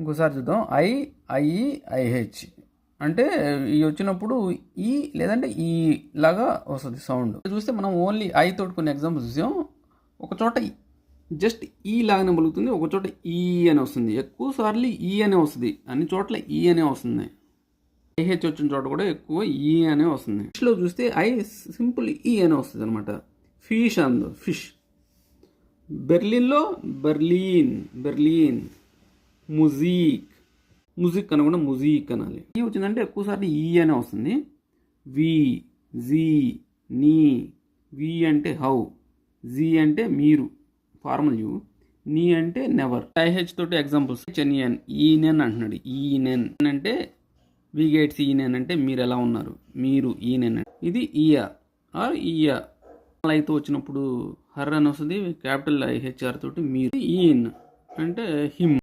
ఇంకోసారి చూద్దాం. ఐఈఐహెచ్ అంటే ఈ వచ్చినప్పుడు ఈ లేదంటే ఈ లాగా వస్తుంది సౌండ్. చూస్తే మనం ఓన్లీ ఐ తోటి కొన్ని ఎగ్జాంపుల్స్ చూసాం. ఒక చోట జస్ట్ ఈ లాగానే పలుకుతుంది, ఒక చోట ఈ అని వస్తుంది. ఎక్కువ సార్లు ఈ అనే వస్తుంది, అన్ని చోట్ల ఈ అనే వస్తుంది. ఐహెచ్ వచ్చిన చోట కూడా ఎక్కువ ఈ అనే వస్తుంది. ఫిష్లో చూస్తే ఐ సింపుల్ ఈ అనే వస్తుంది అనమాట. ఫిష్ అందు ఫిష్. బెర్లిన్లో బెర్లిన్. ముజిక్ అనకుండా ముజీక్ అనాలి. ఈ వచ్చిందంటే ఎక్కువసార్లు ఈ అనే వస్తుంది. జీ నీ. వి అంటే హౌ. జీ అంటే మీరు ఫార్మల్ యూ. నీ అంటే నెవర్. ఐహెచ్ తోటి ఎగ్జాంపుల్స్. చెనియన్ ఈనెన్ అంటున్నాడు. ఈనెన్ అంటే వి గేట్స్ ఈనెన్ అంటే మీరు ఎలా ఉన్నారు, మీరు ఈనెన్. ఇది ఈయా ఆర్ ఈయా. అయితే వచ్చినప్పుడు హర్ అని వస్తుంది, క్యాపిటల్ ఐహెచ్ఆర్ తోటి మీరు. ఈన్ అంటే హిమ్.